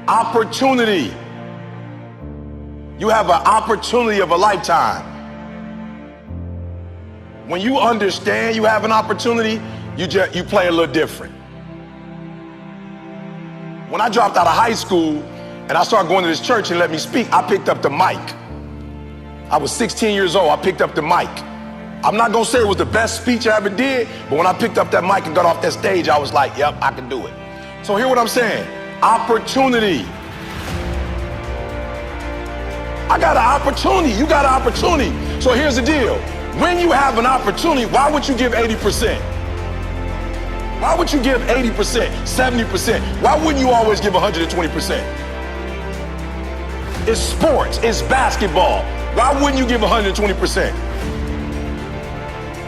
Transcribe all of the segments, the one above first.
Opportunity. You have an opportunity of a lifetime. When you understand you have an opportunity, you play a little different. When I dropped out of high school and I started going to this church and let me speak, I picked up the mic. I was 16 years old, I picked up the mic. I'm not gonna say it was the best speech I ever did, but when I picked up that mic and got off that stage, I was like, yep, I can do it. So hear what I'm saying, opportunity. I got an opportunity, you got an opportunity. So here's the deal, when you have an opportunity, why would you give 80%? Why would you give 80%, 70%? Why wouldn't you always give 120%? It's sports, it's basketball. Why wouldn't you give 120%?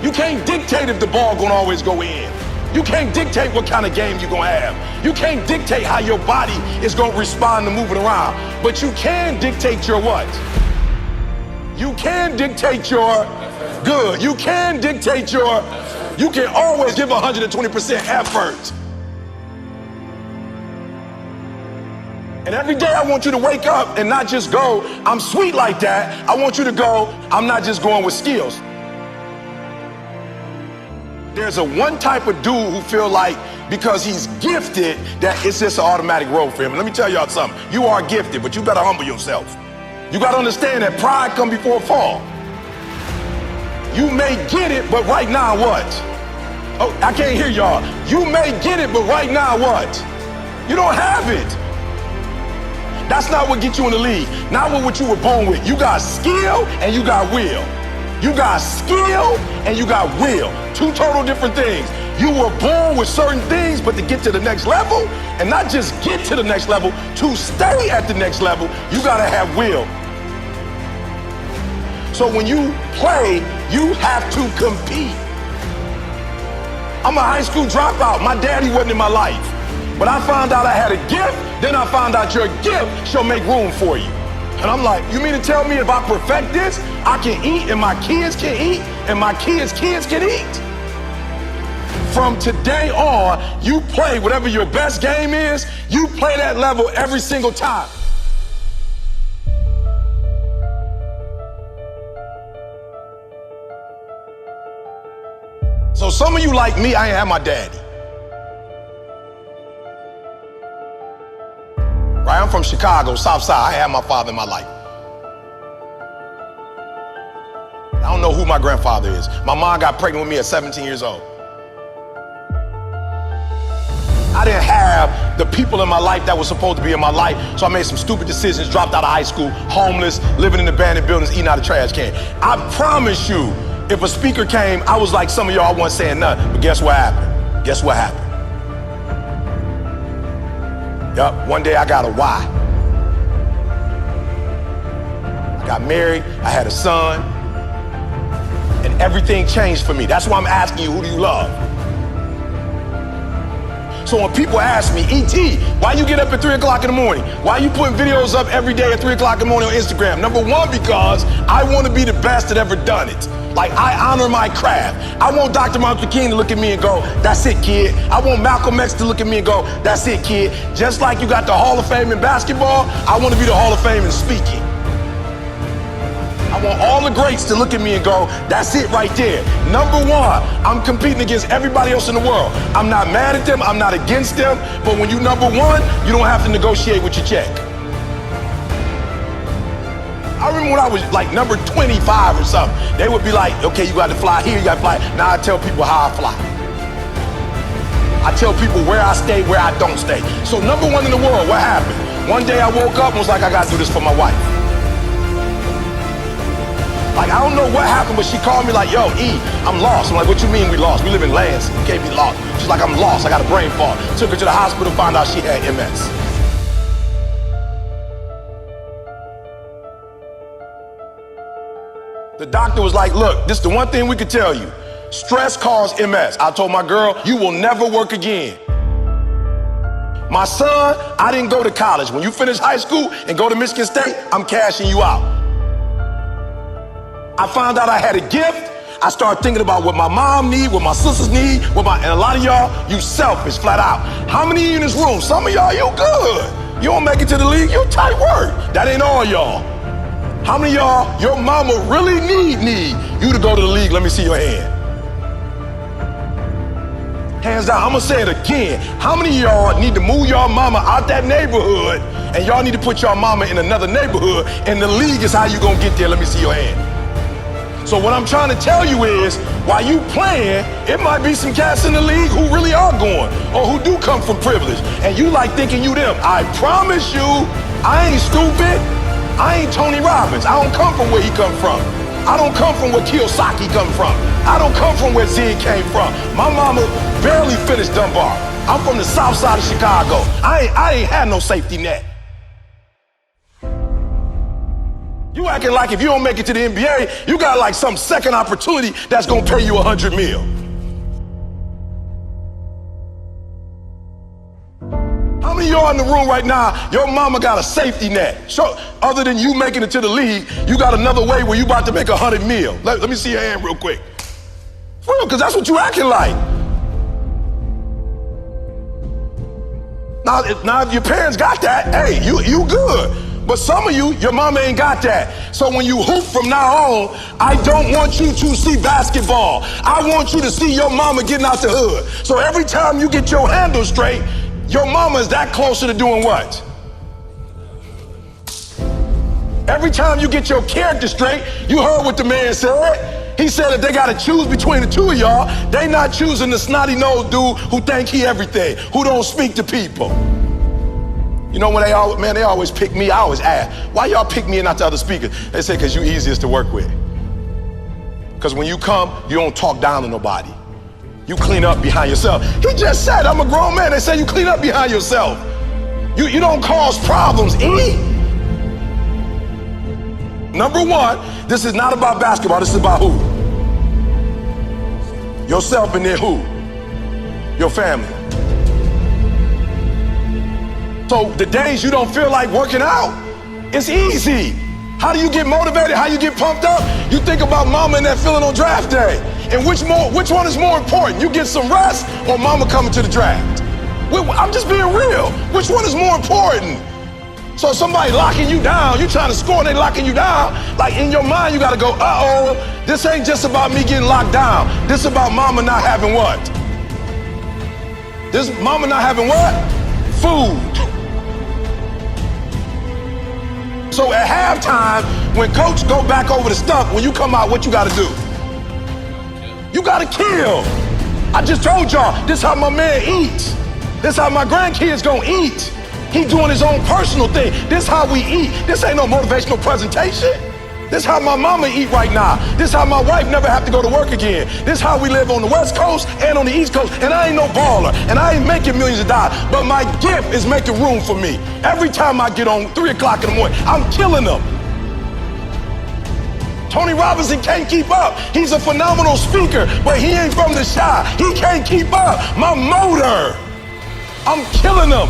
You can't dictate if the ball gonna always go in. You can't dictate what kind of game you're gonna have. You can't dictate how your body is gonna respond to moving around. But you can dictate your what? You can dictate your good. You can dictate your, you can always give 120% effort. And every day I want you to wake up and not just go, I'm sweet like that. I want you to go, I'm not just going with skills. There's a one type of dude who feel like because he's gifted that it's just an automatic road for him. And let me tell y'all something. You are gifted, but you gotta humble yourself. You gotta understand that pride comes before a fall. You may get it, but right now what? Oh, I can't hear y'all. You may get it, but right now what? You don't have it. That's not what gets you in the league. Not what you were born with. You got skill and you got will. You got skill and you got will. Two total different things. You were born with certain things, but to get to the next level, and not just get to the next level, to stay at the next level, you gotta have will. So when you play, you have to compete. I'm a high school dropout. My daddy wasn't in my life. But I found out I had a gift, then I found out your gift shall make room for you. And I'm like, you mean to tell me if I perfect this, I can eat and my kids can eat and my kids' kids can eat? From today on, you play whatever your best game is, you play that level every single time. So some of you like me, I ain't have my daddy. Right, I'm from Chicago, South Side. I had my father in my life. I don't know who my grandfather is. My mom got pregnant with me at 17 years old. I didn't have the people in my life that were supposed to be in my life, so I made some stupid decisions, dropped out of high school, homeless, living in abandoned buildings, eating out of trash can. I promise you, if a speaker came, I was like some of y'all, I wasn't saying nothing, but guess what happened? Guess what happened? Yup, one day I got a why. I got married, I had a son, and everything changed for me. That's why I'm asking you, who do you love? So when people ask me, E.T., why you get up at 3 o'clock in the morning? Why you putting videos up every day at 3 o'clock in the morning on Instagram? Number one, because I want to be the best that ever done it. Like, I honor my craft. I want Dr. Martin Luther King to look at me and go, that's it, kid. I want Malcolm X to look at me and go, that's it, kid. Just like you got the Hall of Fame in basketball, I want to be the Hall of Fame in speaking. I want all the greats to look at me and go, that's it right there. Number one, I'm competing against everybody else in the world. I'm not mad at them, I'm not against them, but when you number one, you don't have to negotiate with your check. I remember when I was like number 25 or something, they would be like, okay, you got to fly here, you got to fly. Now I tell people how I fly. I tell people where I stay, where I don't stay. So number one in the world, what happened? One day I woke up and was like, I got to do this for my wife. Like, I don't know what happened, but she called me like, yo, E, I'm lost. I'm like, what you mean we lost? We live in Lansing, you can't be lost. She's like, I'm lost, I got a brain fog. Took her to the hospital, found out she had MS. The doctor was like, look, this is the one thing we could tell you. Stress caused MS. I told my girl, you will never work again. My son, I didn't go to college. When you finish high school and go to Michigan State, I'm cashing you out. I found out I had a gift. I started thinking about what my mom need, what my sisters need, and a lot of y'all, you selfish, flat out. How many of you in this room? Some of y'all, you good. You don't make it to the league, you tight work. That ain't all y'all. How many of y'all, your mama really need you to go to the league? Let me see your hand. Hands down, I'm gonna say it again. How many of y'all need to move y'all mama out that neighborhood and y'all need to put y'all mama in another neighborhood and the league is how you gonna get there? Let me see your hand. So what I'm trying to tell you is, while you playing, it might be some cats in the league who really are going or who do come from privilege and you like thinking you them. I promise you, I ain't stupid. I ain't Tony Robbins. I don't come from where he come from. I don't come from where Kiyosaki come from. I don't come from where Zig came from. My mama barely finished Dunbar. I'm from the south side of Chicago. I ain't had no safety net. You acting like if you don't make it to the NBA, you got like some second opportunity that's gonna pay you $100 million. How many of y'all in the room right now, your mama got a safety net? So, other than you making it to the league, you got another way where you about to make $100 million. Let me see your hand real quick. For real, because that's what you acting like. Now, if your parents got that, hey, you good. But some of you, your mama ain't got that. So when you hoop from now on, I don't want you to see basketball. I want you to see your mama getting out the hood. So every time you get your handle straight, your mama is that closer to doing what? Every time you get your character straight, you heard what the man said. He said that they got to choose between the two of y'all. They not choosing the snotty-nosed dude who think he everything, who don't speak to people. You know, when they always pick me, I always ask, why y'all pick me and not the other speakers? They say, because you easiest to work with. Because when you come, you don't talk down to nobody. You clean up behind yourself. He just said, I'm a grown man. They say you clean up behind yourself. You don't cause problems, E. Number one, this is not about basketball. This is about who? Yourself and then who? Your family. So the days you don't feel like working out, it's easy. How do you get motivated? How you get pumped up? You think about mama and that feeling on draft day. And which one is more important? You get some rest or mama coming to the draft? I'm just being real. Which one is more important? So somebody locking you down, you trying to score and they locking you down, like in your mind you gotta go, uh-oh, this ain't just about me getting locked down. This is about mama not having what? This mama not having what? Food. So at halftime, when coach go back over the stuff, when you come out, what you gotta do? You gotta kill. I just told y'all, this how my man eats. This how my grandkids gonna eat. He doing his own personal thing. This how we eat. This ain't no motivational presentation. This how my mama eat right now. This how my wife never have to go to work again. This how we live on the West Coast and on the East Coast. And I ain't no baller. And I ain't making millions of dollars. But my gift is making room for me. Every time I get on 3 o'clock in the morning, I'm killing them. Tony Robinson can't keep up. He's a phenomenal speaker, but he ain't from the Chi. He can't keep up. My motor, I'm killing them.